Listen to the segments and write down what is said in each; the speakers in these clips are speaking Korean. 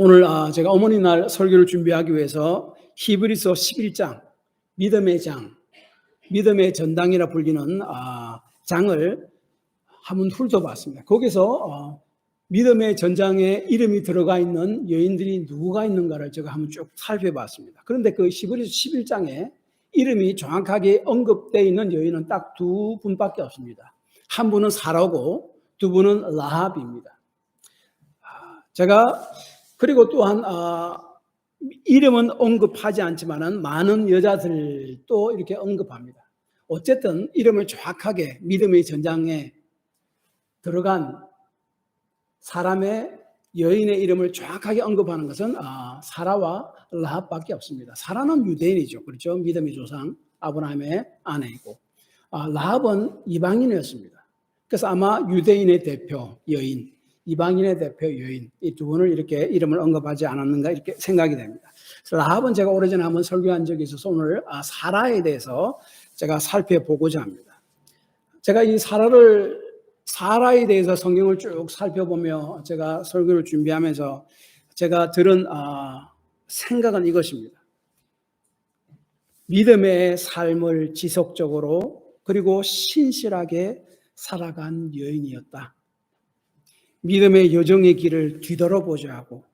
오늘 제가 어머니날 설교를 준비하기 위해서 히브리서 11장, 믿음의 장, 믿음의 전당이라 불리는 장을 한번 훑어봤습니다. 거기서 믿음의 전장에 이름이 들어가 있는 여인들이 누가 있는가를 제가 한번 쭉 살펴봤습니다. 그런데 그 히브리서 11장에 이름이 정확하게 언급되어 있는 여인은 딱 두 분밖에 없습니다. 한 분은 사라고 두 분은 라합입니다. 제가 그리고 또한 이름은 언급하지 않지만은 많은 여자들도 이렇게 언급합니다. 어쨌든 이름을 정확하게 믿음의 전장에 들어간 사람의 여인의 이름을 정확하게 언급하는 것은 사라와 라합밖에 없습니다. 사라는 유대인이죠. 그렇죠? 믿음의 조상 아브라함의 아내이고 라합은 이방인이었습니다. 그래서 아마 유대인의 대표 여인, 이방인의 대표 여인, 이 두 분을 이렇게 이름을 언급하지 않았는가 이렇게 생각이 됩니다. 라합은 제가 오래전에 한번 설교한 적이 있어서 오늘 사라에 대해서 제가 살펴보고자 합니다. 제가 이 사라에 대해서 성경을 쭉 살펴보며 제가 설교를 준비하면서 제가 들은 생각은 이것입니다. 믿음의 삶을 지속적으로 그리고 신실하게 살아간 여인이었다. 믿음의 여정의 길을 뒤돌아보지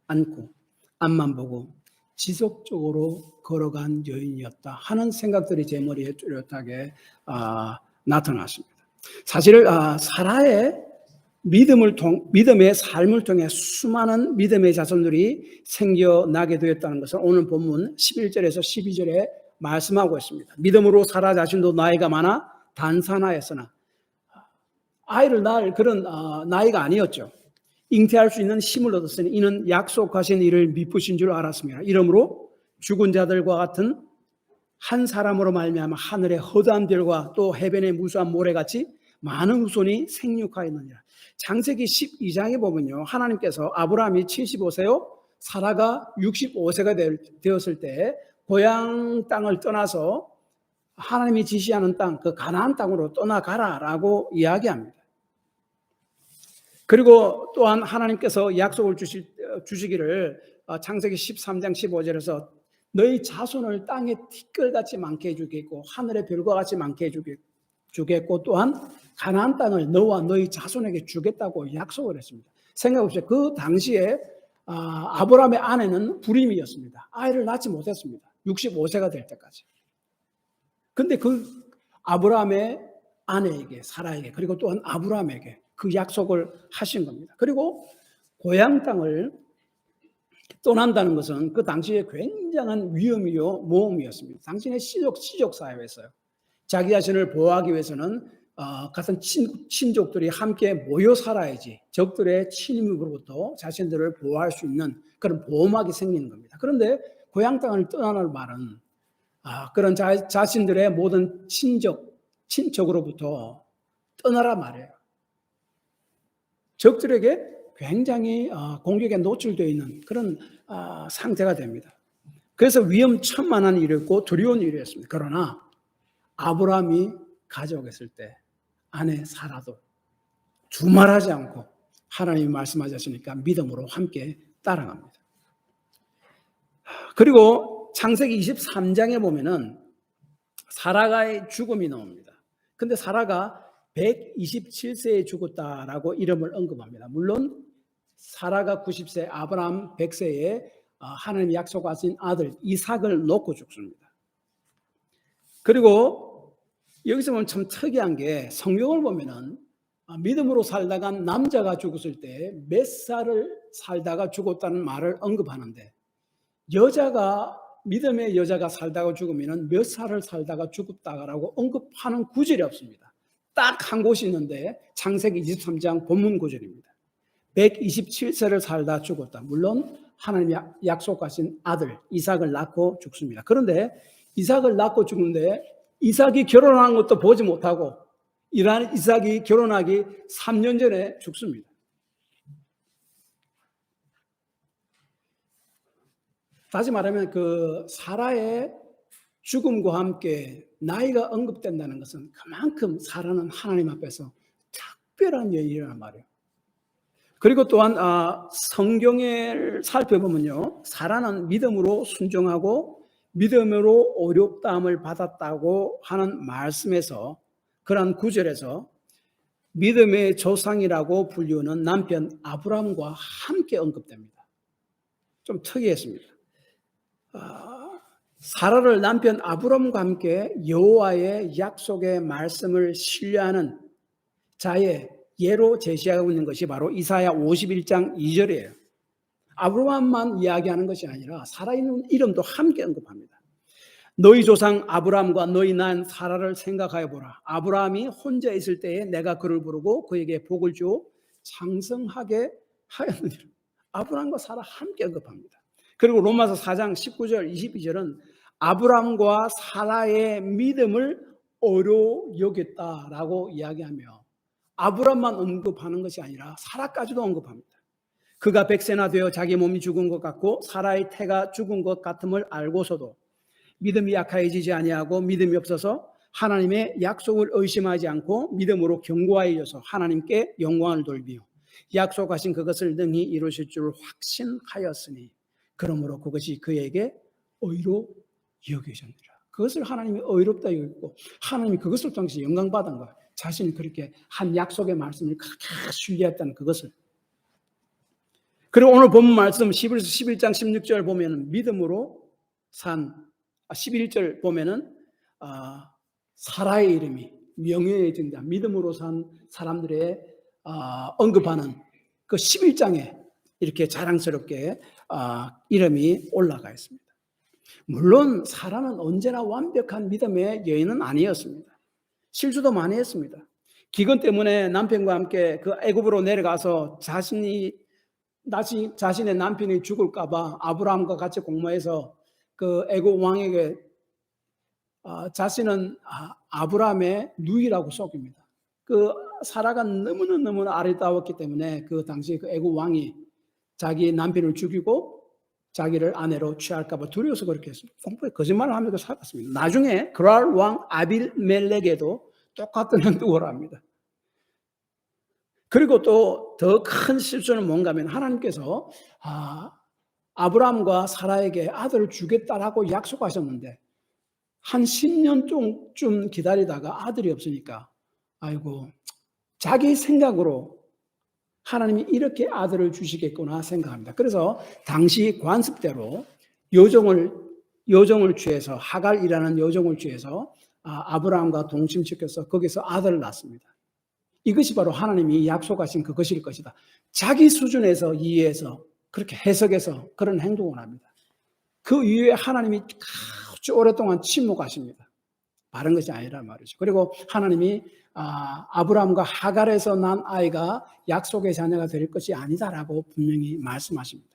않고 앞만 보고 지속적으로 걸어간 여인이었다 하는 생각들이 제 머리에 뚜렷하게 나타났습니다. 사실 사라의 믿음의 삶을 통해 수많은 믿음의 자손들이 생겨나게 되었다는 것을 오늘 본문 11절에서 12절에 말씀하고 있습니다. 믿음으로 사라 자신도 나이가 많아 단산하였으나 아이를 낳을 그런 나이가 아니었죠. 잉태할 수 있는 힘을 얻었으니 이는 약속하신 이를 미쁘신 줄 알았습니다. 이러므로 죽은 자들과 같은 한 사람으로 말미암아 하늘의 허다한 별과 또 해변의 무수한 모래같이 많은 후손이 생육하였느니라. 창세기 12장에 보면요, 하나님께서 아브라함이 75세요 사라가 65세가 되었을 때 고향 땅을 떠나서 하나님이 지시하는 땅, 그 가나안 땅으로 떠나가라라고 이야기합니다. 그리고 또한 하나님께서 약속을 주시기를 창세기 13장 15절에서 너희 자손을 땅에 티끌같이 많게 해주겠고 하늘의 별과 같이 많게 해주겠고 또한 가나안 땅을 너와 너희 자손에게 주겠다고 약속을 했습니다. 생각해보세요. 그 당시에 아브라함의 아내는 불임이었습니다. 아이를 낳지 못했습니다. 65세가 될 때까지. 근데 그 아브라함의 아내에게 사라에게 그리고 또한 아브라함에게 그 약속을 하신 겁니다. 그리고 고향 땅을 떠난다는 것은 그 당시에 굉장한 위험이요 모험이었습니다. 당신의 시족 사회에서요. 자기 자신을 보호하기 위해서는 같은 친족들이 함께 모여 살아야지 적들의 침입으로부터 자신들을 보호할 수 있는 그런 보호막이 생기는 겁니다. 그런데 고향 땅을 떠나는 말은 그런 자신들의 모든 친척으로부터 떠나라 말이에요. 적들에게 굉장히 공격에 노출되어 있는 그런 상태가 됩니다. 그래서 위험천만한 일이었고 두려운 일이었습니다. 그러나 아브라함이 가져오겠을 때 아내 사라도 두말하지 않고 하나님이 말씀하셨으니까 믿음으로 함께 따라갑니다. 그리고 창세기 23장에 보면은 사라가의 죽음이 나옵니다. 근데 사라가 127세에 죽었다라고 이름을 언급합니다. 물론 사라가 90세, 아브라함 100세에 하나님이 약속하신 아들 이삭을 놓고 죽습니다. 그리고 여기서 보면 참 특이한 게 성경을 보면은 믿음으로 살다간 남자가 죽었을 때 몇 살을 살다가 죽었다는 말을 언급하는데 믿음의 여자가 살다가 죽으면 몇 살을 살다가 죽었다라고 언급하는 구절이 없습니다. 딱 한 곳이 있는데 창세기 23장 본문 구절입니다. 127세를 살다 죽었다. 물론 하나님이 약속하신 아들 이삭을 낳고 죽습니다. 그런데 이삭을 낳고 죽는데 이삭이 결혼한 것도 보지 못하고 이삭이 결혼하기 3년 전에 죽습니다. 다시 말하면 그 사라의 죽음과 함께 나이가 언급된다는 것은 그만큼 사라는 하나님 앞에서 특별한 여인이란 말이에요. 그리고 또한 성경을 살펴보면요, 사라는 믿음으로 순종하고 믿음으로 어렵다함을 받았다고 하는 말씀에서, 그러한 구절에서 믿음의 조상이라고 불리우는 남편 아브라함과 함께 언급됩니다. 좀 특이했습니다. 사라를 남편 아브라함과 함께 여호와의 약속의 말씀을 신뢰하는 자의 예로 제시하고 있는 것이 바로 이사야 51장 2절이에요. 아브라함만 이야기하는 것이 아니라 살아있는 이름도 함께 언급합니다. 너희 조상 아브라함과 너희 난 사라를 생각하여 보라. 아브라함이 혼자 있을 때에 내가 그를 부르고 그에게 복을 주어 장성하게 하였느니라. 아브라함과 사라 함께 언급합니다. 그리고 로마서 4장 19절 22절은 아브라함과 사라의 믿음을 어려 여겼다라고 이야기하며 아브라함만 언급하는 것이 아니라 사라까지도 언급합니다. 그가 100세나 되어 자기 몸이 죽은 것 같고 사라의 태가 죽은 것 같음을 알고서도 믿음이 약해지지 아니하고 믿음이 없어서 하나님의 약속을 의심하지 않고 믿음으로 견고하여 져서 하나님께 영광을 돌리며 약속하신 그것을 능히 이루실 줄 확신하였으니 그러므로 그것이 그에게 의로 여겨졌느니라. 그것을 하나님이 의롭다 여겼고 하나님이 그것을 통해서 영광받은 거예요. 자신이 그렇게 한 약속의 말씀을 그렇게 신뢰했다는 그것을. 그리고 오늘 본문 말씀 11장 16절 보면은 믿음으로 산 11절 보면은 사라의 이름이 명예해진다. 믿음으로 산 사람들의 언급하는 그 11장에 이렇게 자랑스럽게 이름이 올라가 있습니다. 물론 사라는 언제나 완벽한 믿음의 여인은 아니었습니다. 실수도 많이 했습니다. 기근 때문에 남편과 함께 그 애굽으로 내려가서 자신의 남편이 죽을까 봐 아브라함과 같이 공모해서 그 애굽 왕에게 자신은 아브라함의 누이라고 속입니다. 그 사라가 너무나 아리따웠기 때문에 그 당시 그 애굽 왕이 자기 남편을 죽이고 자기를 아내로 취할까 봐 두려워서 그렇게 했습니다. 공부에 거짓말을 하면서 살았습니다. 나중에 그랄 왕 아빌멜렉에도 똑같은 행동을 합니다. 그리고 또 더 큰 실수는 뭔가 하면 하나님께서 아브라함과 사라에게 아들을 주겠다라고 약속하셨는데 한 10년쯤 기다리다가 아들이 없으니까 아이고 자기 생각으로 하나님이 이렇게 아들을 주시겠구나 생각합니다. 그래서 당시 관습대로 여종을 취해서 하갈이라는 여종을 취해서 아브라함과 동침시켜서 거기서 아들을 낳습니다. 이것이 바로 하나님이 약속하신 그것일 것이다. 자기 수준에서 이해해서 그렇게 해석해서 그런 행동을 합니다. 그 이후에 하나님이 아주 오랫동안 침묵하십니다. 바른 것이 아니라 말이죠. 그리고 하나님이 아브라함과 하갈에서 난 아이가 약속의 자녀가 될 것이 아니다라고 분명히 말씀하십니다.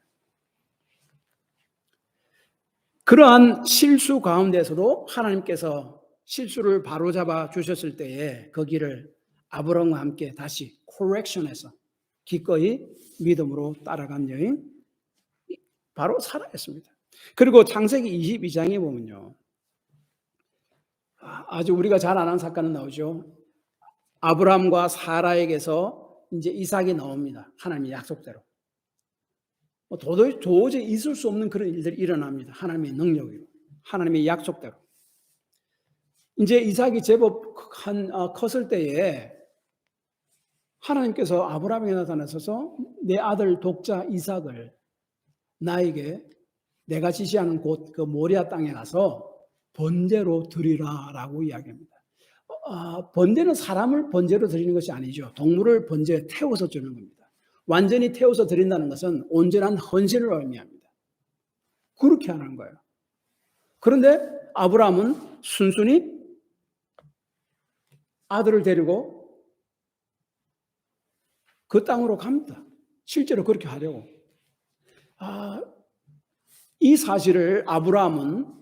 그러한 실수 가운데서도 하나님께서 실수를 바로잡아 주셨을 때에 거기를 아브라함과 함께 다시 코렉션해서 기꺼이 믿음으로 따라간 여인 바로 사라였습니다. 그리고 창세기 22장에 보면요, 아주 우리가 잘 아는 사건은 나오죠. 아브라함과 사라에게서 이제 이삭이 나옵니다. 하나님의 약속대로. 도저히 있을 수 없는 그런 일들이 일어납니다. 하나님의 능력으로, 하나님의 약속대로. 이제 이삭이 제법 컸을 때에 하나님께서 아브라함에게 나타나셔서 내 아들 독자 이삭을 나에게 내가 지시하는 곳 그 모리아 땅에 가서 번제로 드리라라고 이야기합니다. 번제는 사람을 번제로 드리는 것이 아니죠. 동물을 번제에 태워서 주는 겁니다. 완전히 태워서 드린다는 것은 온전한 헌신을 의미합니다. 그렇게 하는 거예요. 그런데 아브라함은 순순히 아들을 데리고 그 땅으로 갑니다. 실제로 그렇게 하려고. 이 사실을 아브라함은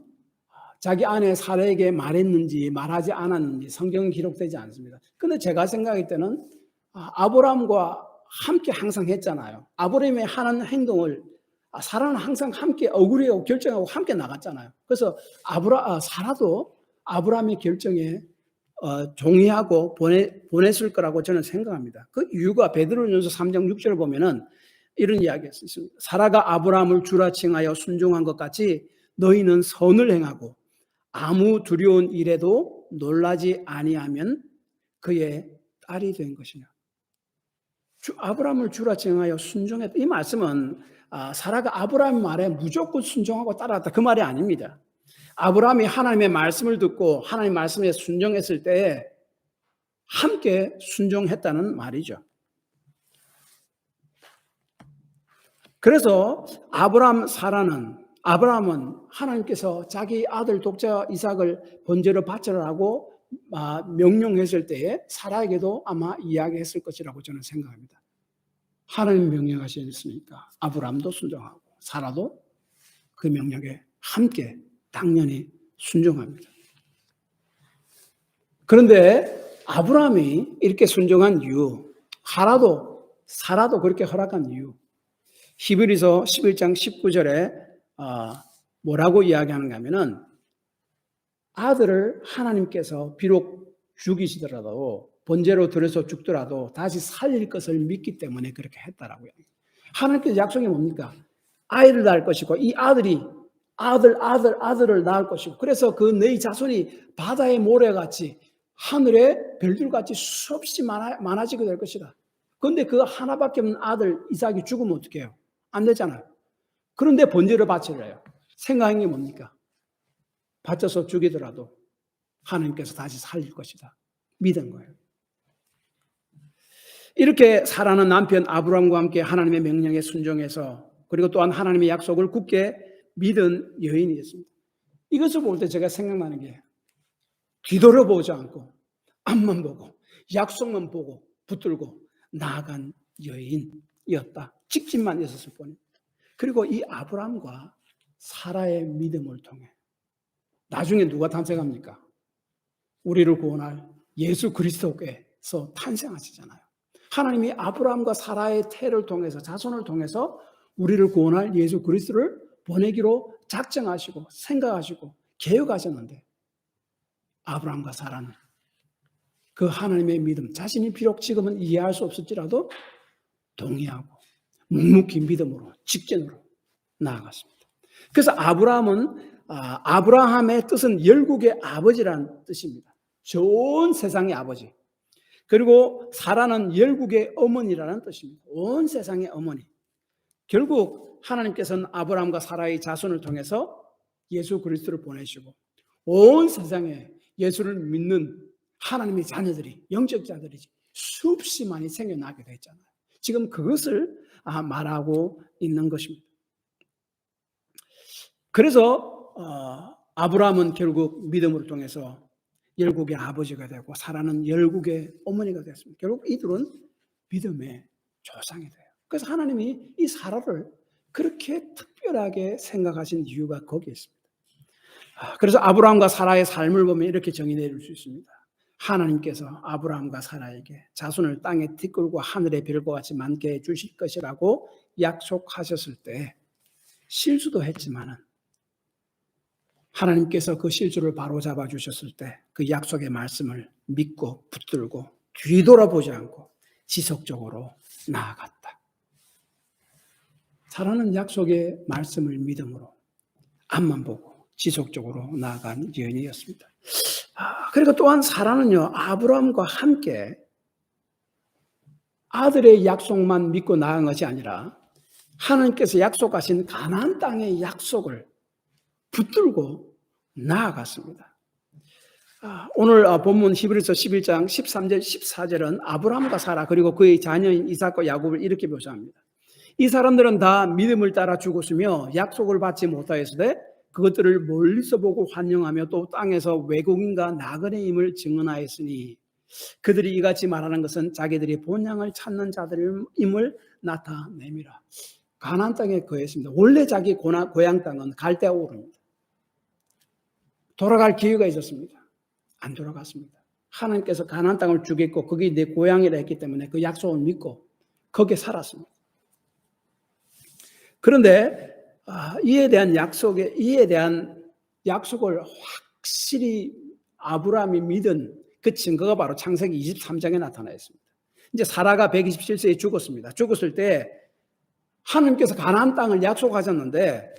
자기 아내 사라에게 말했는지 말하지 않았는지 성경은 기록되지 않습니다. 그런데 제가 생각할 때는 아브라함과 함께 항상 했잖아요. 아브라함이 하는 행동을 사라는 항상 함께 억울해하고 결정하고 함께 나갔잖아요. 그래서 사라도 아브라함의 결정에 종이하고 보냈을 거라고 저는 생각합니다. 그 이유가 베드로전서 3장 6절을 보면은 이런 이야기가 있습니다. 사라가 아브라함을 주라 칭하여 순종한 것 같이 너희는 선을 행하고 아무 두려운 일에도 놀라지 아니하면 그의 딸이 된 것이냐. 아브라함을 주라 칭하여 순종했다. 이 말씀은 사라가 아브라함 말에 무조건 순종하고 따라갔다. 그 말이 아닙니다. 아브라함이 하나님의 말씀을 듣고 하나님의 말씀에 순종했을 때 함께 순종했다는 말이죠. 그래서 아브라함은 하나님께서 자기 아들 독자 이삭을 번제로 바치라고 명령했을 때에 사라에게도 아마 이야기했을 것이라고 저는 생각합니다. 하나님 명령하셨으니까 아브라함도 순종하고 사라도 그 명령에 함께 당연히 순종합니다. 그런데 아브라함이 이렇게 순종한 이유, 사라도 그렇게 허락한 이유, 히브리서 11장 19절에 뭐라고 이야기하는가 하면은 아들을 하나님께서 비록 죽이시더라도 번제로 드려서 죽더라도 다시 살릴 것을 믿기 때문에 그렇게 했다라고요. 하나님께서 약속이 뭡니까? 아이를 낳을 것이고 이 아들이 아들을 낳을 것이고 그래서 그 너희 자손이 바다의 모래같이 하늘의 별들같이 수없이 많아지게 될 것이다. 그런데 그 하나밖에 없는 아들 이삭이 죽으면 어떻게 해요? 안 되잖아요. 그런데 번제를 바치래요. 생각한 게 뭡니까? 바쳐서 죽이더라도 하나님께서 다시 살릴 것이다. 믿은 거예요. 이렇게 사라는 남편 아브라함과 함께 하나님의 명령에 순종해서 그리고 또한 하나님의 약속을 굳게 믿은 여인이었습니다. 이것을 볼 때 제가 생각나는 게 뒤돌아보지 않고 앞만 보고 약속만 보고 붙들고 나아간 여인이었다. 직진만 있었을 뿐입니다. 그리고 이 아브라함과 사라의 믿음을 통해 나중에 누가 탄생합니까? 우리를 구원할 예수 그리스도께서 탄생하시잖아요. 하나님이 아브라함과 사라의 태를 통해서 자손을 통해서 우리를 구원할 예수 그리스도를 보내기로 작정하시고 생각하시고 계획하셨는데 아브라함과 사라는 그 하나님의 믿음, 자신이 비록 지금은 이해할 수 없을지라도 동의하고 묵묵히 믿음으로 직진으로 나아갔습니다. 그래서 아브라함의 뜻은 열국의 아버지라는 뜻입니다. 전 세상의 아버지. 그리고 사라는 열국의 어머니라는 뜻입니다. 온 세상의 어머니. 결국 하나님께서는 아브라함과 사라의 자손을 통해서 예수 그리스도를 보내시고 온 세상에 예수를 믿는 하나님의 자녀들이, 영적 자들이 수없이 많이 생겨나게 됐잖아요. 지금 그것을 말하고 있는 것입니다. 그래서 아브라함은 결국 믿음을 통해서 열국의 아버지가 되고 사라는 열국의 어머니가 됐습니다. 결국 이들은 믿음의 조상이 돼요. 그래서 하나님이 이 사라를 그렇게 특별하게 생각하신 이유가 거기에 있습니다. 그래서 아브라함과 사라의 삶을 보면 이렇게 정의 내릴 수 있습니다. 하나님께서 아브라함과 사라에게 자손을 땅에 티끌과 하늘의 별과 같이 많게 해주실 것이라고 약속하셨을 때 실수도 했지만은 하나님께서 그 실수를 바로잡아 주셨을 때 그 약속의 말씀을 믿고 붙들고 뒤돌아보지 않고 지속적으로 나아갔다. 사라는 약속의 말씀을 믿음으로 앞만 보고 지속적으로 나아간 여인이었습니다. 그리고 또한 사라는요, 아브라함과 함께 아들의 약속만 믿고 나아간 것이 아니라 하나님께서 약속하신 가나안 땅의 약속을 붙들고 나아갔습니다. 오늘 본문 히브리서 11장 13절 14절은 아브라함과 사라 그리고 그의 자녀인 이삭과 야곱을 이렇게 묘사합니다. 이 사람들은 다 믿음을 따라 죽었으며 약속을 받지 못하였으되 그것들을 멀리서 보고 환영하며 또 땅에서 외국인과 나그네임을 증언하였으니 그들이 이같이 말하는 것은 자기들이 본향을 찾는 자들임을 나타내미라. 가나안 땅에 거했습니다. 원래 자기 고향 땅은 갈대아 우르입니다. 돌아갈 기회가 있었습니다. 안 돌아갔습니다. 하나님께서 가나안 땅을 주겠고 거기 내 고향이라 했기 때문에 그 약속을 믿고 거기에 살았습니다. 그런데 이에 대한 약속을 확실히 아브라함이 믿은 그 증거가 바로 창세기 23장에 나타나 있습니다. 이제 사라가 127세에 죽었습니다. 죽었을 때 하나님께서 가나안 땅을 약속하셨는데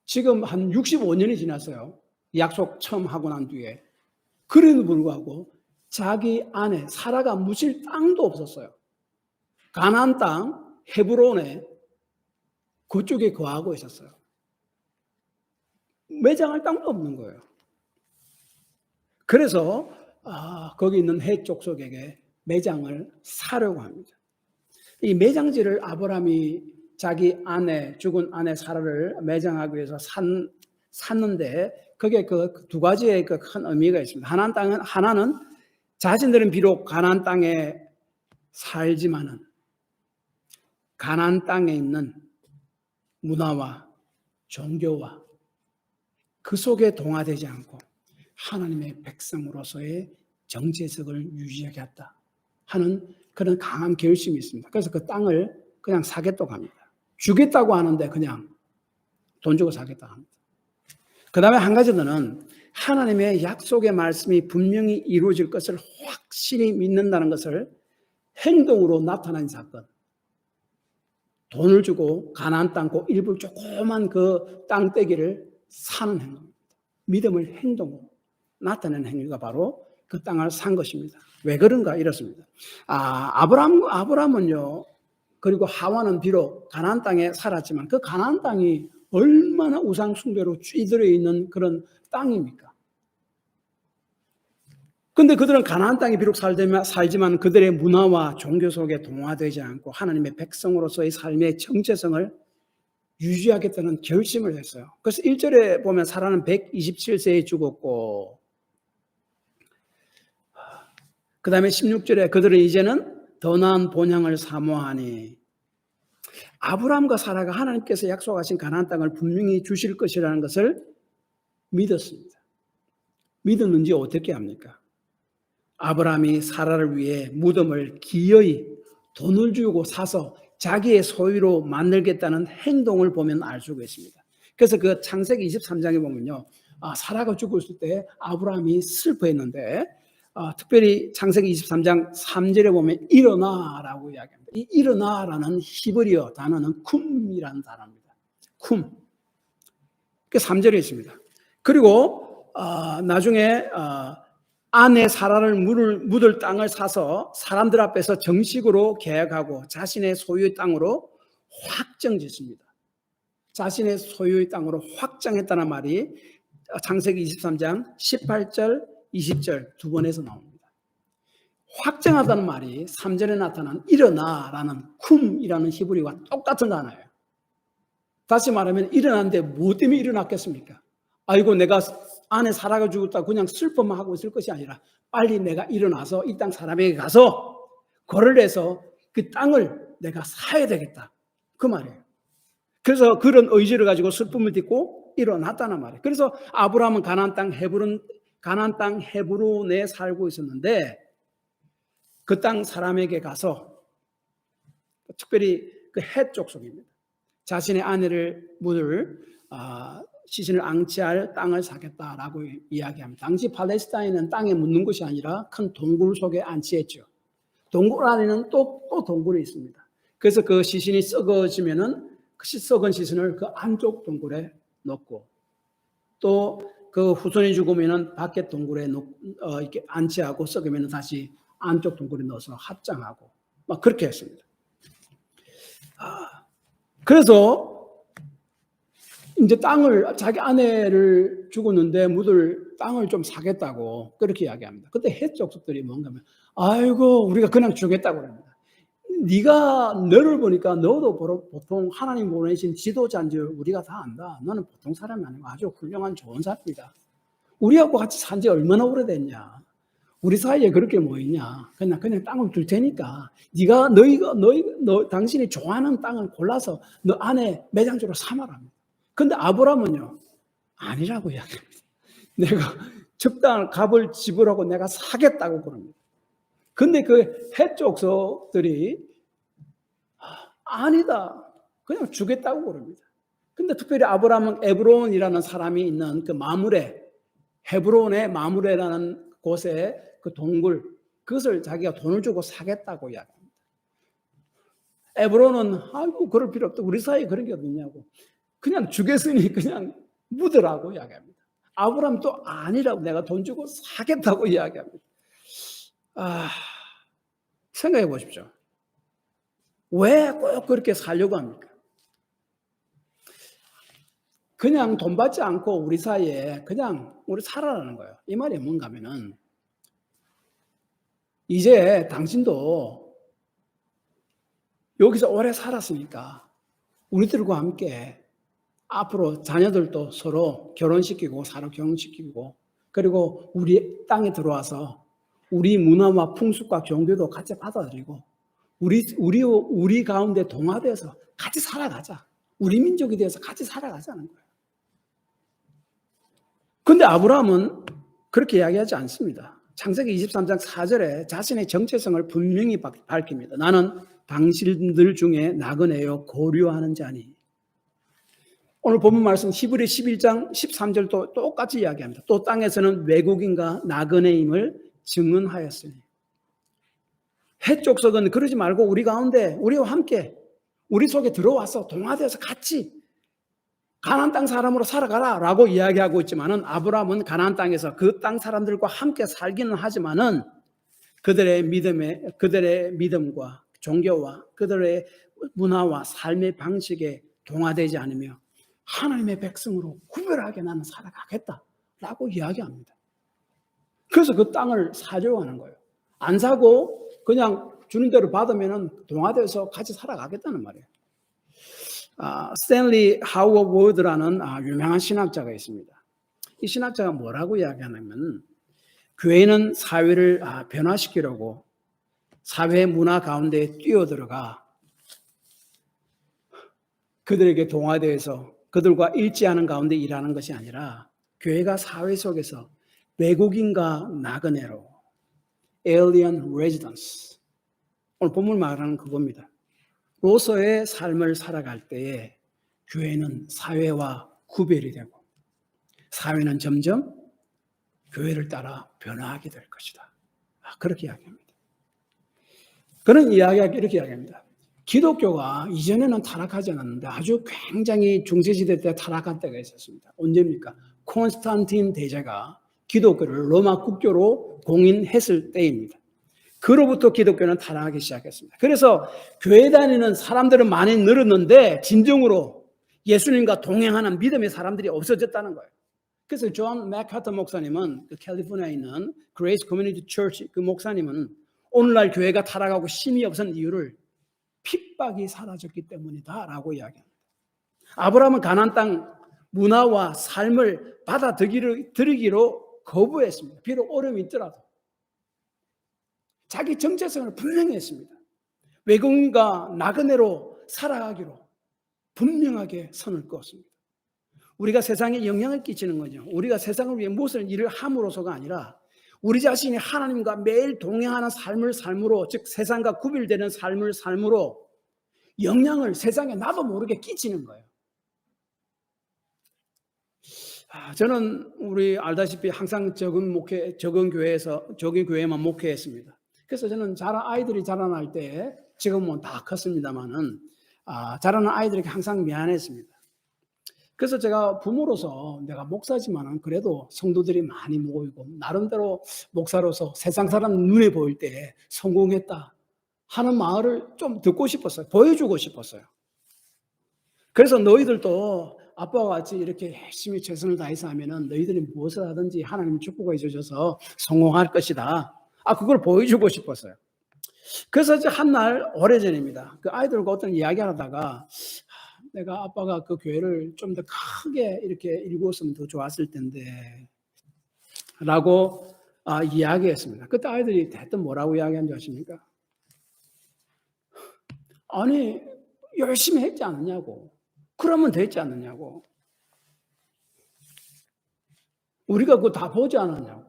지금 한 65년이 지났어요. 약속 처음 하고 난 뒤에. 그래도 불구하고 자기 아내 사라가 묻힐 땅도 없었어요. 가나안 땅 헤브론에 그쪽에 거하고 있었어요. 매장할 땅도 없는 거예요. 그래서 거기 있는 헷 족속에게 매장을 사려고 합니다. 이 매장지를 아브라함이 자기 아내, 죽은 아내 사라를 매장하기 위해서 샀는데 그게 그 두 가지의 그 큰 의미가 있습니다. 하나는 자신들은 비록 가나안 땅에 살지만은 가나안 땅에 있는 문화와 종교와 그 속에 동화되지 않고 하나님의 백성으로서의 정체성을 유지하겠다 하는 그런 강한 결심이 있습니다. 그래서 그 땅을 그냥 사겠다고 합니다. 주겠다고 하는데 그냥 돈 주고 사겠다고 합니다. 그 다음에 한 가지는 하나님의 약속의 말씀이 분명히 이루어질 것을 확실히 믿는다는 것을 행동으로 나타난 사건. 돈을 주고 가나안 땅 그 일부 조그만 그 땅떼기를 사는 행동입니다. 믿음을 행동으로 나타내는 행위가 바로 그 땅을 산 것입니다. 왜 그런가 이렇습니다. 아브라함은요, 그리고 하와는 비록 가나안 땅에 살았지만 그 가나안 땅이 얼마나 우상 숭배로 쥐들어 있는 그런 땅입니까? 근데 그들은 가나안 땅에 비록 살지만 그들의 문화와 종교 속에 동화되지 않고 하나님의 백성으로서의 삶의 정체성을 유지하겠다는 결심을 했어요. 그래서 1절에 보면 사라는 127세에 죽었고 그 다음에 16절에 그들은 이제는 더 나은 본향을 사모하니 아브라함과 사라가 하나님께서 약속하신 가나안 땅을 분명히 주실 것이라는 것을 믿었습니다. 믿었는지 어떻게 합니까? 아브라함이 사라를 위해 무덤을 기어이 돈을 주고 사서 자기의 소유로 만들겠다는 행동을 보면 알 수가 있습니다. 그래서 그 창세기 23장에 보면요, 사라가 죽었을 때 아브라함이 슬퍼했는데 특별히 창세기 23장 3절에 보면 일어나라고 이야기합니다. 이 일어나라는 히브리어 단어는 쿰이라는 단어입니다. 쿰. 그 3절에 있습니다. 그리고 나중에 아내 사라를 묻을 땅을 사서 사람들 앞에서 정식으로 계약하고 자신의 소유의 땅으로 확정짓습니다. 자신의 소유의 땅으로 확정했다는 말이 창세기 23장 18절, 20절 두 번에서 나옵니다. 확정하다는 말이 3절에 나타난 일어나라는 쿰이라는 히브리와 똑같은 단어예요. 다시 말하면 일어났는데 뭐 때문에 일어났겠습니까? 아이고 내가 아내 사라가 죽었다 그냥 슬퍼만 하고 있을 것이 아니라 빨리 내가 일어나서 이 땅 사람에게 가서 거래를 해서 그 땅을 내가 사야 되겠다. 그 말이에요. 그래서 그런 의지를 가지고 슬픔을 딛고 일어났다는 말이에요. 그래서 아브라함은 가나안 땅 헤브론에 살고 있었는데 그 땅 사람에게 가서 특별히 그 헷 족속입니다. 자신의 아내를 묻을 시신을 앙치할 땅을 사겠다라고 이야기합니다. 당시 팔레스타인은 땅에 묻는 것이 아니라 큰 동굴 속에 안치했죠. 동굴 안에는 또 동굴이 있습니다. 그래서 그 시신이 썩어지면은 그 썩은 시신을 그 안쪽 동굴에 넣고 또 그 후손이 죽으면은 밖에 동굴에 이렇게 안치하고 썩으면은 다시 안쪽 동굴에 넣어서 합장하고 막 그렇게 했습니다. 그래서 이제 땅을 자기 아내를 죽었는데 묻을 땅을 좀 사겠다고 그렇게 이야기합니다. 그때 헷 족속들이 뭔가 하면 아이고 우리가 그냥 주겠다고 합니다. 네가 너를 보니까 너도 보통 하나님 보내신 지도자인 줄 우리가 다 안다. 너는 보통 사람이 아니고 아주 훌륭한 좋은 사람이다. 우리하고 같이 산 지 얼마나 오래됐냐. 우리 사이에 그렇게 뭐 있냐. 그냥 땅을 줄 테니까 너희가 당신이 좋아하는 땅을 골라서 너 아내 매장주로 삼아라. 근데 아브라함은요 아니라고 이야기합니다. 내가 적당한 값을 지불하고 내가 사겠다고 그럽니다. 근데 그 헷 족속들이 아니다. 그냥 주겠다고 그럽니다. 근데 특별히 아브라함은 에브론이라는 사람이 있는 그 마물에 헤브론의 마므레라는 곳에 그 동굴, 그것을 자기가 돈을 주고 사겠다고 이야기합니다. 에브론은 아이고 그럴 필요 없다. 우리 사이에 그런 게 어딨냐고. 그냥 주겠으니 그냥 묻으라고 이야기합니다. 아브라함 또 아니라고, 내가 돈 주고 사겠다고 이야기합니다. 생각해 보십시오. 왜 꼭 그렇게 살려고 합니까? 그냥 돈 받지 않고 우리 사이에 그냥 우리 살아라는 거예요. 이 말이 뭔가 하면은, 이제 당신도 여기서 오래 살았으니까 우리들과 함께 앞으로 자녀들도 서로 결혼시키고 서로 결혼시키고, 그리고 우리 땅에 들어와서 우리 문화와 풍습과 종교도 같이 받아들이고 우리 가운데 동화돼서 같이 살아가자. 우리 민족이 되어서 같이 살아가자는 거예요. 그런데 아브라함은 그렇게 이야기하지 않습니다. 창세기 23장 4절에 자신의 정체성을 분명히 밝힙니다. 나는 당신들 중에 나그네요 고려하는 자니. 오늘 본문 말씀 히브리 11장 13절도 똑같이 이야기합니다. 또 땅에서는 외국인과 나그네임을 증언하였으니. 해족속은 그러지 말고 우리 가운데 우리와 함께 우리 속에 들어와서 동화되어서 같이 가나안 땅 사람으로 살아가라 라고 이야기하고 있지만은, 아브라함은 가나안 땅에서 그 땅 사람들과 함께 살기는 하지만은 그들의 믿음과 종교와 그들의 문화와 삶의 방식에 동화되지 않으며 하나님의 백성으로 구별하게 나는 살아가겠다라고 이야기합니다. 그래서 그 땅을 사려고 하는 거예요. 안 사고 그냥 주는 대로 받으면 동화돼서 같이 살아가겠다는 말이에요. 스탠리 하워드 워드라는 유명한 신학자가 있습니다. 이 신학자가 뭐라고 이야기하냐면, 교회는 사회를 변화시키려고 사회 문화 가운데 뛰어들어가 그들에게 동화되어서 그들과 일치하는 가운데 일하는 것이 아니라, 교회가 사회 속에서 외국인과 나그네로 alien residence, 오늘 본문 말하는 그겁니다. 로서의 삶을 살아갈 때에 교회는 사회와 구별이 되고 사회는 점점 교회를 따라 변화하게 될 것이다. 그렇게 이야기합니다. 그런 이야기가 이렇게 이야기합니다. 기독교가 이전에는 타락하지 않았는데 아주 굉장히 중세시대 때 타락한 때가 있었습니다. 언제입니까? 콘스탄틴 대제가 기독교를 로마 국교로 공인했을 때입니다. 그로부터 기독교는 타락하기 시작했습니다. 그래서 교회 다니는 사람들은 많이 늘었는데 진정으로 예수님과 동행하는 믿음의 사람들이 없어졌다는 거예요. 그래서 존 맥하터 목사님은, 그 캘리포니아에 있는 그레이스 커뮤니티 처치 그 목사님은, 오늘날 교회가 타락하고 힘이 없은 이유를 핍박이 사라졌기 때문이다 라고 이야기합니다. 아브라함은 가나안 땅 문화와 삶을 받아들이기로 거부했습니다. 비록 어려움이 있더라도 자기 정체성을 분명히 했습니다. 외국인과 나그네로 살아가기로 분명하게 선을 그었습니다. 우리가 세상에 영향을 끼치는 거죠. 우리가 세상을 위해 무엇을 일을 함으로써가 아니라 우리 자신이 하나님과 매일 동행하는 삶을 삶으로, 즉 세상과 구별되는 삶을 삶으로 영향을 세상에 나도 모르게 끼치는 거예요. 저는 우리 알다시피 항상 적은 교회에만 목회했습니다. 그래서 저는 아이들이 자라날 때, 지금은 다 컸습니다만은 자라는 아이들에게 항상 미안했습니다. 그래서 제가 부모로서, 내가 목사지만은 그래도 성도들이 많이 모이고 나름대로 목사로서 세상 사람 눈에 보일 때 성공했다 하는 말을 좀 듣고 싶었어요. 보여주고 싶었어요. 그래서 너희들도 아빠와 같이 이렇게 열심히 최선을 다해서 하면은 너희들이 무엇을 하든지 하나님 축복해 주셔서 성공할 것이다. 그걸 보여주고 싶었어요. 그래서 이제 한날, 오래전입니다. 그 아이들과 어떤 이야기를 하다가, 내가 아빠가 그 교회를 좀 더 크게 이렇게 일구었으면 더 좋았을 텐데 라고 이야기했습니다. 그때 아이들이 대뜸 뭐라고 이야기한 줄 아십니까? 아니, 열심히 했지 않느냐고. 그러면 됐지 않느냐고. 우리가 그거 다 보지 않았냐고.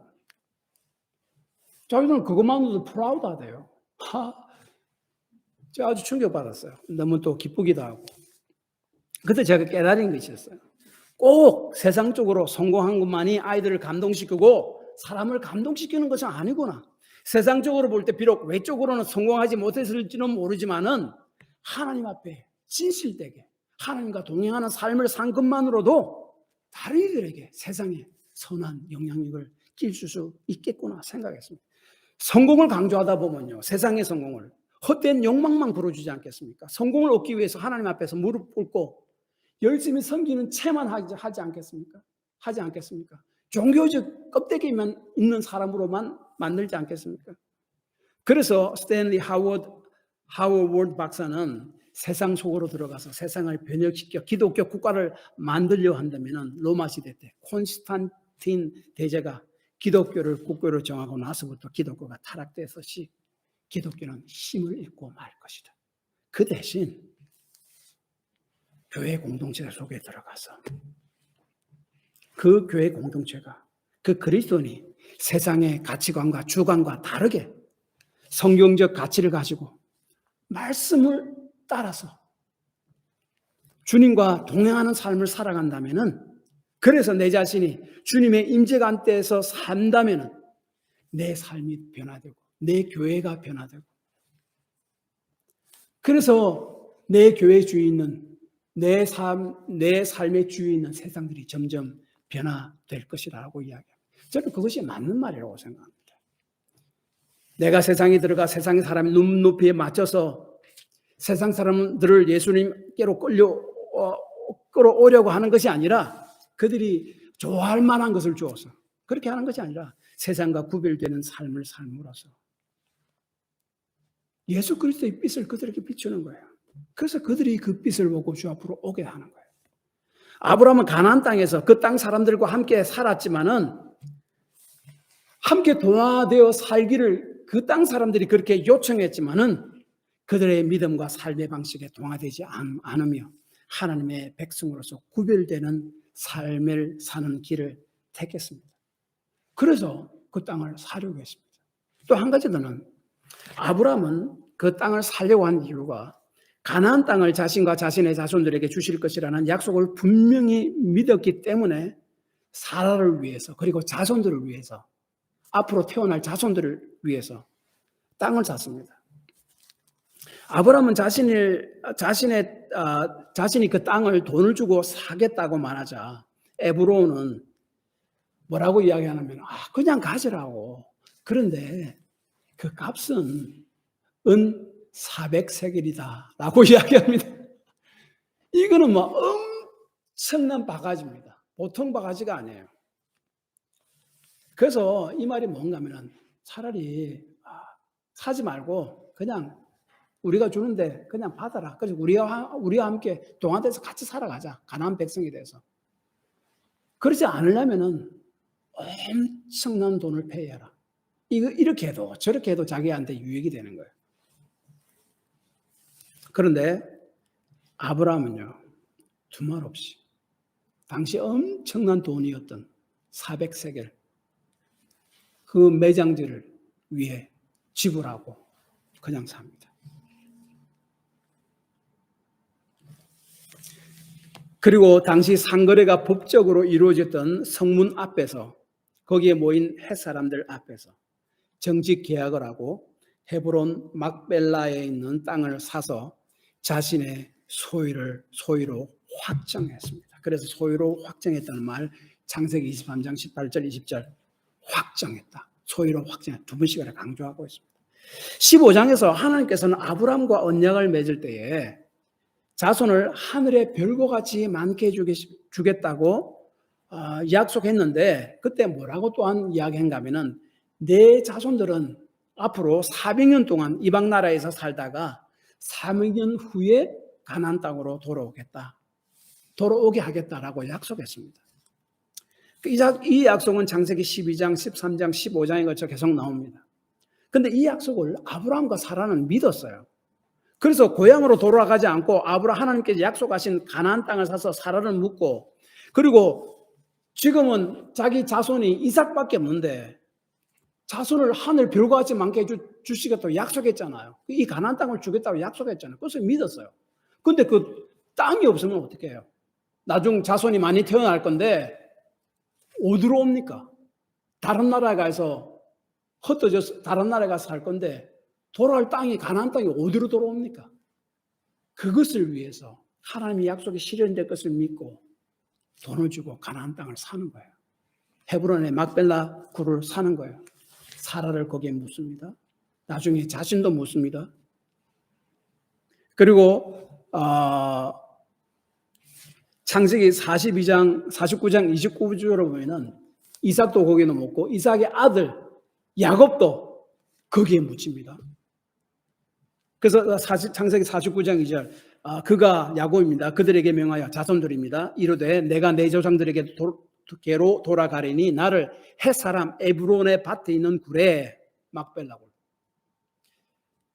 자기들은 그것만으로도 프라우드하대요. 제가 아주 충격받았어요. 너무 또 기쁘기도 하고. 그때 제가 깨달은 것이 있었어요. 꼭 세상적으로 성공한 것만이 아이들을 감동시키고 사람을 감동시키는 것은 아니구나. 세상적으로 볼 때 비록 외적으로는 성공하지 못했을지는 모르지만은 하나님 앞에 진실되게 하나님과 동행하는 삶을 산 것만으로도 다른 이들에게 세상에 선한 영향력을 끼칠 수 있겠구나 생각했습니다. 성공을 강조하다 보면요, 세상의 성공을 헛된 욕망만 불어주지 않겠습니까? 성공을 얻기 위해서 하나님 앞에서 무릎 꿇고 열심히 섬기는 채만 하지 않겠습니까? 하지 않겠습니까? 종교적 껍데기만 있는 사람으로만 만들지 않겠습니까? 그래서 스탠리 하워드 박사는 세상 속으로 들어가서 세상을 변혁시켜 기독교 국가를 만들려 한다면 로마 시대 때 콘스탄틴 대제가 기독교를 국교로 정하고 나서부터 기독교가 타락돼서시 기독교는 힘을 잃고 말 것이다. 그 대신 교회 공동체 속에 들어가서 그 교회 공동체가 그 그리스도인이 세상의 가치관과 주관과 다르게 성경적 가치를 가지고 말씀을 따라서 주님과 동행하는 삶을 살아간다면은, 그래서 내 자신이 주님의 임재 가운데에서 산다면은 내 삶이 변화되고 내 교회가 변화되고, 그래서 내 교회 주위에 있는 내 삶의 주위에 있는 세상들이 점점 변화될 것이라고 이야기합니다. 저는 그것이 맞는 말이라고 생각합니다. 내가 세상에 들어가 세상의 사람의 눈높이에 맞춰서 세상 사람들을 예수님께로 끌어오려고 하는 것이 아니라 그들이 좋아할 만한 것을 주어서 그렇게 하는 것이 아니라 세상과 구별되는 삶을 삶으로써 예수 그리스도의 빛을 그들에게 비추는 거예요. 그래서 그들이 그 빛을 보고 주 앞으로 오게 하는 거예요. 아브라함은 가나안 땅에서 그 땅 사람들과 함께 살았지만은 함께 동화되어 살기를 그 땅 사람들이 그렇게 요청했지만은 그들의 믿음과 삶의 방식에 동화되지 않으며 하나님의 백성으로서 구별되는 삶을 사는 길을 택했습니다. 그래서 그 땅을 사려고 했습니다. 또 한 가지 더는 아브라함은 그 땅을 사려고 한 이유가 가나안 땅을 자신과 자신의 자손들에게 주실 것이라는 약속을 분명히 믿었기 때문에 사라를 위해서, 그리고 자손들을 위해서, 앞으로 태어날 자손들을 위해서 땅을 샀습니다. 아브라함은 자신이 그 땅을 돈을 주고 사겠다고 말하자 에브론은 뭐라고 이야기하냐면 그냥 가지라고. 그런데 그 값은 은 400세겔이다 라고 이야기합니다. 이거는 뭐 엄청난 바가지입니다. 보통 바가지가 아니에요. 그래서 이 말이 뭔가 하면 차라리 사지 말고 그냥 우리가 주는데 그냥 받아라. 그래서 우리와 함께 동화돼서 같이 살아가자. 가나안 백성이 돼서. 그렇지 않으려면은 엄청난 돈을 페이해라. 이렇게 해도 저렇게 해도 자기한테 유익이 되는 거예요. 그런데 아브라함은요, 두말 없이 당시 엄청난 돈이었던 400세겔 그 매장지를 위해 지불하고 그냥 삽니다. 그리고 당시 상거래가 법적으로 이루어졌던 성문 앞에서, 거기에 모인 햇사람들 앞에서 정직 계약을 하고 헤브론 막벨라에 있는 땅을 사서 자신의 소유로 확정했습니다. 그래서 소유로 확정했다는 말 창세기 23장 18절 20절 확정했다. 소유로 확정했다. 두 번씩이나 강조하고 있습니다. 15장에서 하나님께서는 아브라함과 언약을 맺을 때에 자손을 하늘의 별과 같이 많게 주겠다고 약속했는데, 그때 뭐라고 또한 이야기한가 하면은 내 자손들은 앞으로 400년 동안 이방 나라에서 살다가 400년 후에 가나안 땅으로 돌아오게 하겠다라고 약속했습니다. 이 약속은 창세기 12장, 13장, 15장에 걸쳐 계속 나옵니다. 그런데 이 약속을 아브라함과 사라는 믿었어요. 그래서 고향으로 돌아가지 않고 하나님께서 약속하신 가나안 땅을 사서 사라를 묻고, 그리고 지금은 자기 자손이 이삭밖에 없는데 자손을 하늘 별과 같이 많게 주시겠다고 약속했잖아요. 이 가나안 땅을 주겠다고 약속했잖아요. 그래서 믿었어요. 근데 그 땅이 없으면 어떻게 해요? 나중 자손이 많이 태어날 건데 어디로 옵니까? 다른 나라에 가서 흩어져서 다른 나라에 가서 살 건데 돌아올 땅이 가나안 땅이 어디로 돌아옵니까? 그것을 위해서 하나님의 약속이 실현될 것을 믿고 돈을 주고 가나안 땅을 사는 거예요. 헤브론의 막벨라 굴을 사는 거예요. 사라를 거기에 묻습니다. 나중에 자신도 묻습니다. 그리고 창세기 42장, 49장 29절로 보면은 이삭도 거기에 묻고 이삭의 아들 야곱도 거기에 묻힙니다. 그래서 창세기 49장 2절 그가 야곱입니다. 그들에게 명하여 자손들입니다. 이르되 내가 내 조상들에게로 돌아가리니 나를 헷사람 에브론의 밭에 있는 굴에 막벨라굴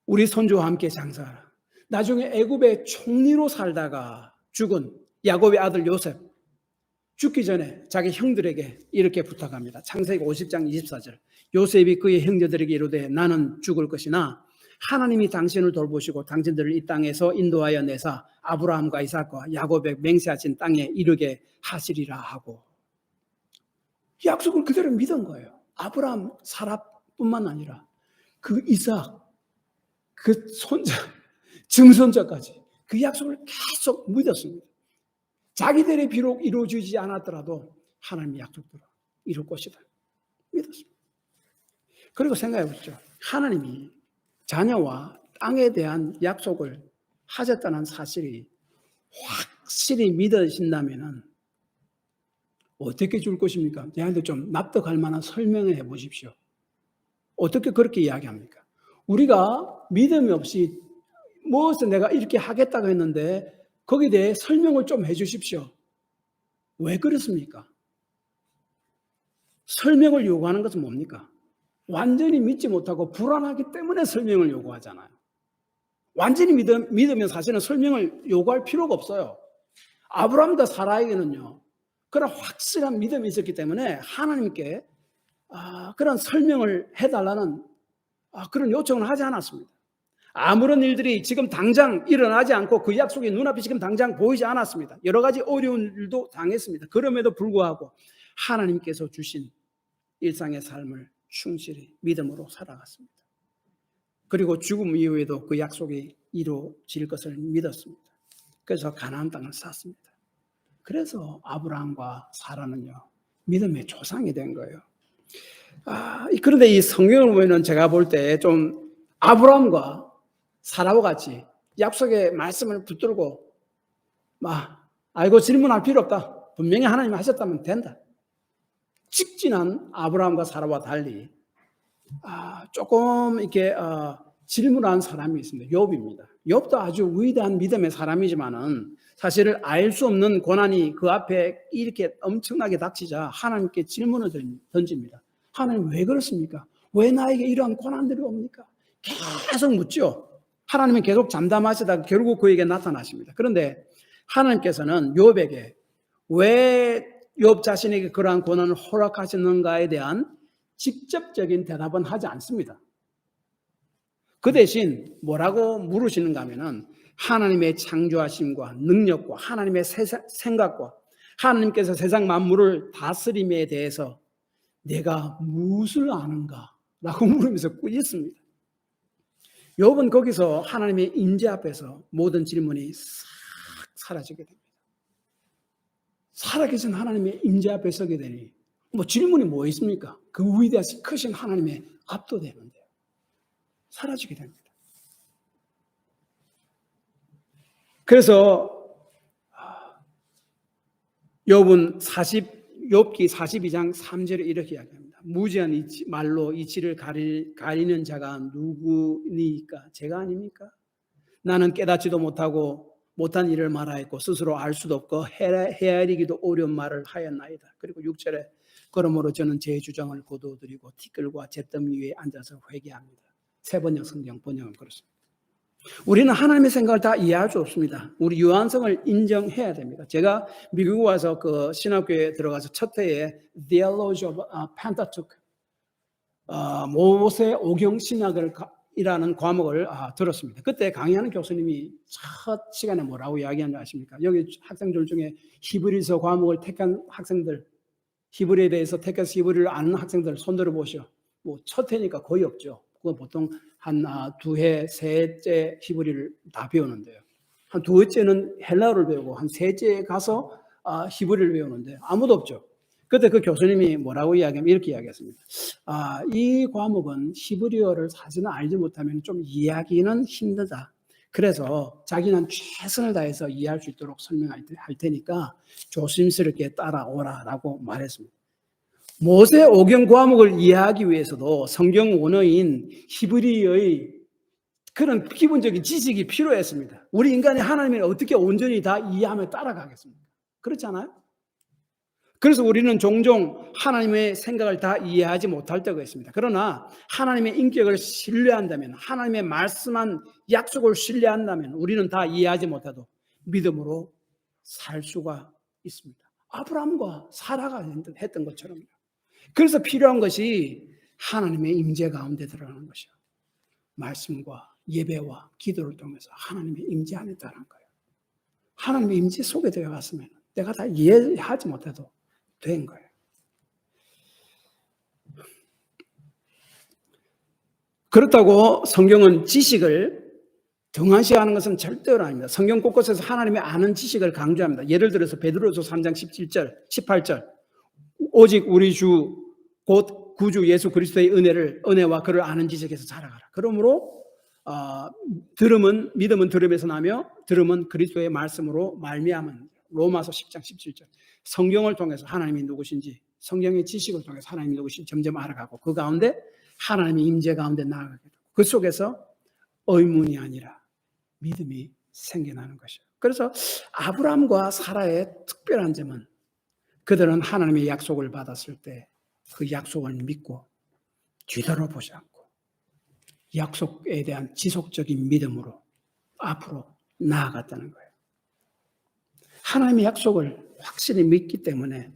우리 손주와 함께 장사하라. 나중에 애굽의 총리로 살다가 죽은 야곱의 아들 요셉 죽기 전에 자기 형들에게 이렇게 부탁합니다. 창세기 50장 24절 요셉이 그의 형제들에게 이르되 나는 죽을 것이나 하나님이 당신을 돌보시고 당신들을 이 땅에서 인도하여 내사 아브라함과 이삭과 야곱에 맹세하신 땅에 이르게 하시리라 하고 약속을 그대로 믿은 거예요. 아브라함 사라뿐만 아니라 그 이삭 그 손자 증손자까지 그 약속을 계속 믿었습니다. 자기들이 비록 이루어지지 않았더라도 하나님의 약속대로 이룰 것이다 믿었습니다. 그리고 생각해 보시죠. 하나님이 자녀와 땅에 대한 약속을 하셨다는 사실이 확실히 믿으신다면 어떻게 줄 것입니까? 저한테 좀 납득할 만한 설명을 해 보십시오. 어떻게 그렇게 이야기합니까? 우리가 믿음이 없이 무엇을 내가 이렇게 하겠다고 했는데 거기에 대해 설명을 좀 해 주십시오. 왜 그렇습니까? 설명을 요구하는 것은 뭡니까? 완전히 믿지 못하고 불안하기 때문에 설명을 요구하잖아요. 완전히 믿으면 사실은 설명을 요구할 필요가 없어요. 아브라함과 사라에게는요. 그런 확실한 믿음이 있었기 때문에 하나님께 그런 설명을 해달라는 그런 요청을 하지 않았습니다. 아무런 일들이 지금 당장 일어나지 않고 그 약속이 눈앞에 지금 당장 보이지 않았습니다. 여러 가지 어려운 일도 당했습니다. 그럼에도 불구하고 하나님께서 주신 일상의 삶을 충실히 믿음으로 살아갔습니다. 그리고 죽음 이후에도 그 약속이 이루어질 것을 믿었습니다. 그래서 가나안 땅을 샀습니다. 그래서 아브라함과 사라는요 믿음의 조상이 된 거예요. 그런데 이 성경을 보면 제가 볼 때 좀 아브라함과 사라와 같이 약속의 말씀을 붙들고 알고 질문할 필요 없다. 분명히 하나님이 하셨다면 된다. 직진한 아브라함과 사라와 달리 조금 이렇게 질문한 사람이 있습니다. 욥입니다. 욥도 아주 위대한 믿음의 사람이지만은 사실을 알 수 없는 고난이 그 앞에 이렇게 엄청나게 닥치자 하나님께 질문을 던집니다. 하나님 왜 그렇습니까? 왜 나에게 이러한 고난들이 옵니까? 계속 묻죠. 하나님은 계속 잠잠하시다가 결국 그에게 나타나십니다. 그런데 하나님께서는 욥에게 왜 욥 자신에게 그러한 고난을 허락하시는가에 대한 직접적인 대답은 하지 않습니다. 그 대신 뭐라고 물으시는가 하면은 하나님의 창조하심과 능력과 하나님의 생각과 하나님께서 세상 만물을 다스림에 대해서 내가 무엇을 아는가? 라고 물으면서 꾸짖습니다. 욥은 거기서 하나님의 임재 앞에서 모든 질문이 싹 사라지게 됩니다. 살아계신 하나님의 임재 앞에 서게 되니 질문이 뭐 있습니까? 그 위대하신 크신 하나님의 압도되는데요. 사라지게 됩니다. 그래서 욥기 42장 3절에 이렇게 이야기합니다. 무지한 말로 이치를 가리는 자가 누구니까? 제가 아닙니까? 나는 깨닫지도 못하고 못한 일을 말하였고 스스로 알 수도 없고 헤아리기도 어려운 말을 하였나이다. 그리고 6절에 그러므로 저는 제 주장을 거두어드리고 티끌과 잿더미 위에 앉아서 회개합니다. 세번역 성경 번역은 그렇습니다. 우리는 하나님의 생각을 다 이해할 수 없습니다. 우리 유한성을 인정해야 됩니다. 제가 미국 와서 그 신학교에 들어가서 첫 해에 Theology of Pentateuch 모세 오경 신학을 이라는 과목을 들었습니다. 그때 강의하는 교수님이 첫 시간에 뭐라고 이야기하는지 아십니까? 여기 학생들 중에 히브리서 과목을 택한 학생들, 히브리에 대해서 택해서 히브리를 아는 학생들 손들어 보시오. 뭐 첫 해니까 거의 없죠. 그건 보통 한 두 해, 세 해째 히브리를 다 배우는데요. 한 두 해째는 헬라어를 배우고 한 세 해째에 가서 히브리를 배우는데 아무도 없죠. 그때 그 교수님이 뭐라고 이야기하면 이렇게 이야기했습니다. 이 과목은 히브리어를 사실은 알지 못하면 좀 이해하기는 힘들다. 그래서 자기는 최선을 다해서 이해할 수 있도록 설명할 테니까 조심스럽게 따라오라라고 말했습니다. 모세 오경 과목을 이해하기 위해서도 성경 원어인 히브리어의 그런 기본적인 지식이 필요했습니다. 우리 인간이 하나님을 어떻게 온전히 다 이해하며 따라가겠습니까? 그렇지 않아요? 그래서 우리는 종종 하나님의 생각을 다 이해하지 못할 때가 있습니다. 그러나 하나님의 인격을 신뢰한다면, 하나님의 말씀한 약속을 신뢰한다면 우리는 다 이해하지 못해도 믿음으로 살 수가 있습니다. 아브라함과 사라가 했던 것처럼요. 그래서 필요한 것이 하나님의 임재 가운데 들어가는 것이요. 말씀과 예배와 기도를 통해서 하나님의 임재 안에 들어가는 거예요. 하나님의 임재 속에 들어갔으면 내가 다 이해하지 못해도 된 거예요. 그렇다고 성경은 지식을 등한시하는 것은 절대로 아닙니다. 성경 곳곳에서 하나님의 아는 지식을 강조합니다. 예를 들어서 베드로서 3장 17절, 18절 오직 우리 주 곧 구주 예수 그리스도의 은혜와 그를 아는 지식에서 자라가라. 그러므로 믿음은 들음에서 나며 들음은 그리스도의 말씀으로 말미암은 로마서 10장 17절. 성경을 통해서 하나님이 누구신지, 성경의 지식을 통해서 하나님이 누구신지 점점 알아가고 그 가운데 하나님의 임재 가운데 나아가게 되고 그 속에서 의문이 아니라 믿음이 생겨나는 것이에요. 그래서 아브라함과 사라의 특별한 점은 그들은 하나님의 약속을 받았을 때 그 약속을 믿고 뒤돌아보지 않고 약속에 대한 지속적인 믿음으로 앞으로 나아갔다는 거예요. 하나님의 약속을 확실히 믿기 때문에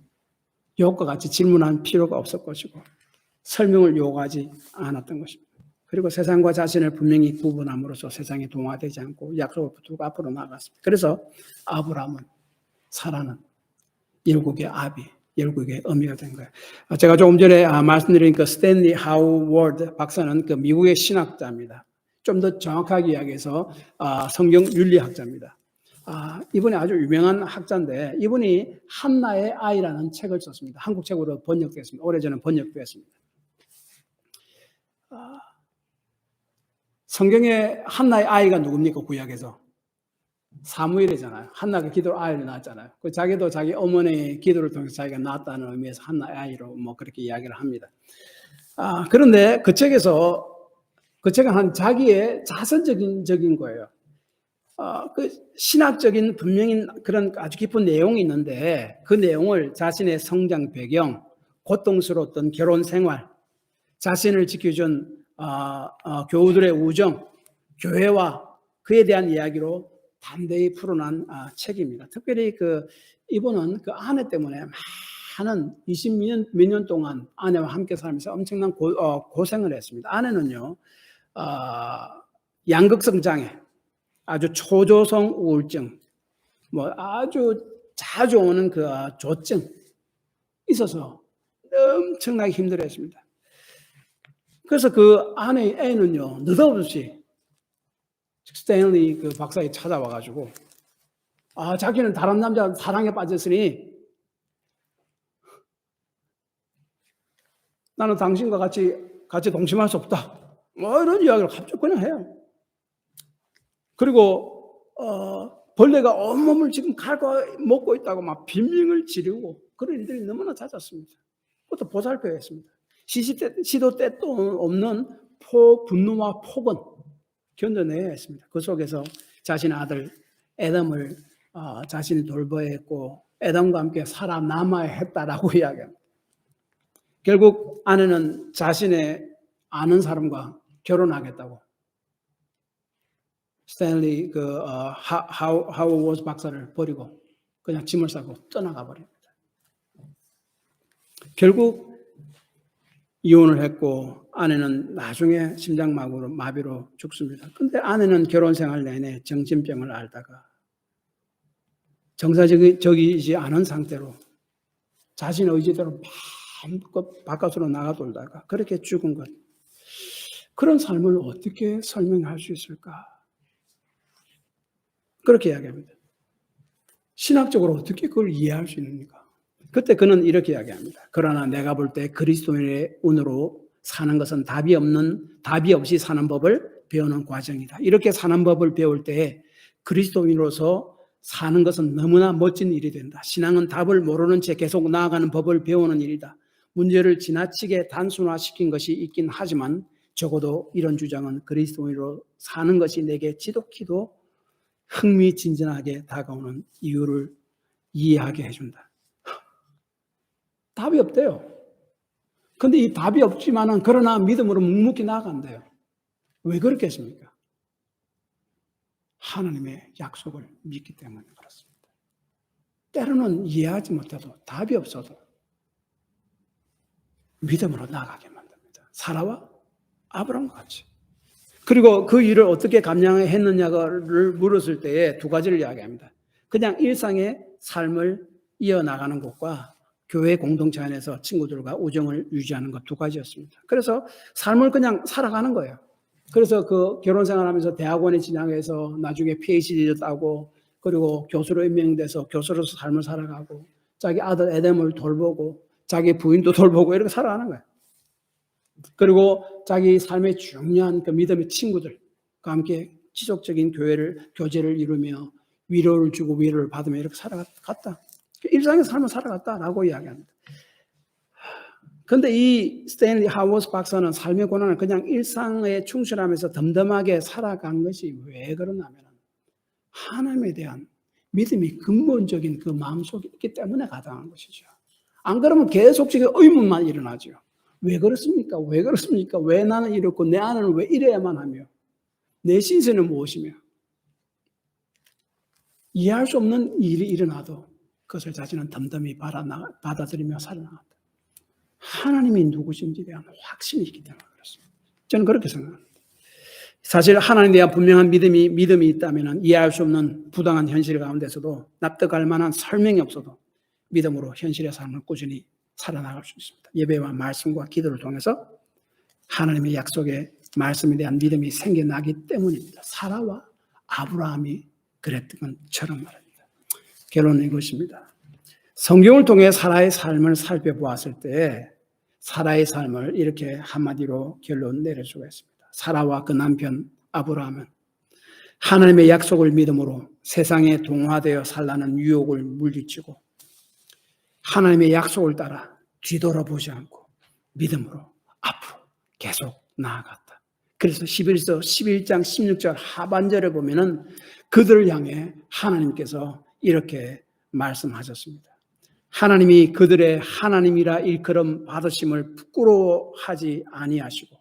욥과 같이 질문할 필요가 없을 것이고 설명을 요구하지 않았던 것입니다. 그리고 세상과 자신을 분명히 구분함으로써 세상에 동화되지 않고 약속을 붙들고 앞으로 나아갔습니다. 그래서 아브라함은, 사라는 열국의 아비, 열국의 어미가 된 거예요. 제가 조금 전에 말씀드린 그 스탠리 하우워드 박사는 그 미국의 신학자입니다. 좀 더 정확하게 이야기해서 성경 윤리학자입니다. 이분이 아주 유명한 학자인데 이분이 한나의 아이라는 책을 썼습니다. 한국 책으로 번역됐습니다. 오래전에 번역됐습니다. 성경에 한나의 아이가 누굽니까? 구약에서 사무엘이잖아요. 한나가 기도로 아이를 낳았잖아요. 그 자기도 자기 어머니의 기도를 통해서 자기가 낳았다는 의미에서 한나의 아이로 뭐 그렇게 이야기를 합니다. 그런데 그 책은 한 자기의 자선적인 거예요. 그 신학적인 분명히 그런 아주 깊은 내용이 있는데 그 내용을 자신의 성장 배경, 고통스러웠던 결혼 생활, 자신을 지켜준 교우들의 우정, 교회와 그에 대한 이야기로 담대히 풀어난 책입니다. 특별히 이분은 그 아내 때문에 많은 20몇 년 동안 아내와 함께 살면서 엄청난 고생을 했습니다. 아내는요, 양극성 장애, 아주 초조성 우울증, 뭐 아주 자주 오는 그 조증 있어서 엄청나게 힘들어했습니다. 그래서 그 아내의 애는요, 느닷없이 스탠리 그 박사에 찾아와가지고, 자기는 다른 남자 사랑에 빠졌으니 나는 당신과 같이 동침할 수 없다. 뭐 이런 이야기를 갑자기 그냥 해요. 그리고 벌레가 온몸을 지금 갈고 먹고 있다고 막 비명을 지르고 그런 일들이 너무나 잦았습니다. 그것도 보살펴야 했습니다. 시도 때도 없는 분노와 폭언 견뎌내야 했습니다. 그 속에서 자신의 아들 에덤을 자신이 돌보아야 했고 에덤과 함께 살아남아야 했다라고 이야기합니다. 결국 아내는 자신의 아는 사람과 결혼하겠다고 스탠리 하우워드 박사를 버리고 그냥 짐을 싸고 떠나가 버립니다. 결국 이혼을 했고 아내는 나중에 심장마비로 죽습니다. 근데 아내는 결혼 생활 내내 정신병을 앓다가 정상적이지 않은 상태로 자신의 의지대로 마음껏 바깥으로 나가돌다가 그렇게 죽은 것. 그런 삶을 어떻게 설명할 수 있을까? 그렇게 이야기합니다. 신학적으로 어떻게 그걸 이해할 수 있습니까? 그때 그는 이렇게 이야기합니다. 그러나 내가 볼 때 그리스도인의 운으로 사는 것은 답이 없이 사는 법을 배우는 과정이다. 이렇게 사는 법을 배울 때 그리스도인으로서 사는 것은 너무나 멋진 일이 된다. 신앙은 답을 모르는 채 계속 나아가는 법을 배우는 일이다. 문제를 지나치게 단순화시킨 것이 있긴 하지만 적어도 이런 주장은 그리스도인으로 사는 것이 내게 지독히도 흥미진진하게 다가오는 이유를 이해하게 해준다. 답이 없대요. 근데 이 답이 없지만은 그러나 믿음으로 묵묵히 나아간대요. 왜 그렇겠습니까? 하나님의 약속을 믿기 때문에 그렇습니다. 때로는 이해하지 못해도 답이 없어도 믿음으로 나아가게 만듭니다. 사라와 아브라함과 같이. 그리고 그 일을 어떻게 감당했느냐를 물었을 때에 두 가지를 이야기합니다. 그냥 일상의 삶을 이어나가는 것과 교회 공동체 안에서 친구들과 우정을 유지하는 것 두 가지였습니다. 그래서 삶을 그냥 살아가는 거예요. 그래서 그 결혼 생활하면서 대학원에 진학해서 나중에 PhD도 따고 그리고 교수로 임명돼서 교수로서 삶을 살아가고 자기 아들 에뎀을 돌보고 자기 부인도 돌보고 이렇게 살아가는 거예요. 그리고 자기 삶의 중요한 그 믿음의 친구들과 함께 지속적인 교제를 이루며 위로를 주고 위로를 받으며 이렇게 살아갔다. 일상의 삶을 살아갔다라고 이야기합니다. 그런데 이 스탠리 하워스 박사는 삶의 고난을 그냥 일상에 충실하면서 덤덤하게 살아간 것이 왜 그러냐면 하나님에 대한 믿음이 근본적인 그 마음속에 있기 때문에 가능한 것이죠. 안 그러면 계속적인 의문만 일어나죠. 왜 그렇습니까? 왜 그렇습니까? 왜 나는 이렇고 내 아내는 왜 이래야만 하며 내 신세는 무엇이며 이해할 수 없는 일이 일어나도 그것을 자신은 덤덤히 받아들이며 살아나간다. 하나님이 누구신지에 대한 확신이 있기 때문에 그렇습니다. 저는 그렇게 생각합니다. 사실 하나님에 대한 분명한 믿음이 있다면 이해할 수 없는 부당한 현실 가운데서도 납득할 만한 설명이 없어도 믿음으로 현실의 삶을 꾸준히 살아나갈 수 있습니다. 예배와 말씀과 기도를 통해서 하나님의 약속의 말씀에 대한 믿음이 생겨나기 때문입니다. 사라와 아브라함이 그랬던 것처럼 말입니다. 결론은 이것입니다. 성경을 통해 사라의 삶을 살펴보았을 때 사라의 삶을 이렇게 한마디로 결론 내릴 수가 있습니다. 사라와 그 남편 아브라함은 하나님의 약속을 믿음으로 세상에 동화되어 살라는 유혹을 물리치고 하나님의 약속을 따라 뒤돌아보지 않고 믿음으로 앞으로 계속 나아갔다. 그래서 11장 16절 하반절에 보면은 그들을 향해 하나님께서 이렇게 말씀하셨습니다. 하나님이 그들의 하나님이라 일컬음 받으심을 부끄러워하지 아니하시고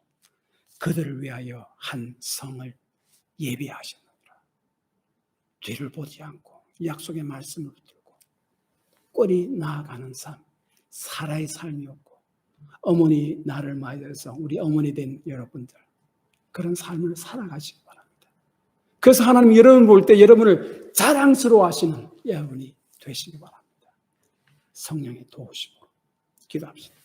그들을 위하여 한 성을 예비하셨느니라. 뒤를 보지 않고 약속의 말씀을 붙들고 꼴이 나아가는 삶, 사라의 삶이었고 어머니 나를 맞이해서 우리 어머니 된 여러분들 그런 삶을 살아가시기 바랍니다. 그래서 하나님 여러분 볼 때 여러분을 자랑스러워하시는 여러분이 되시기 바랍니다. 성령의 도우심으로 기도합시다.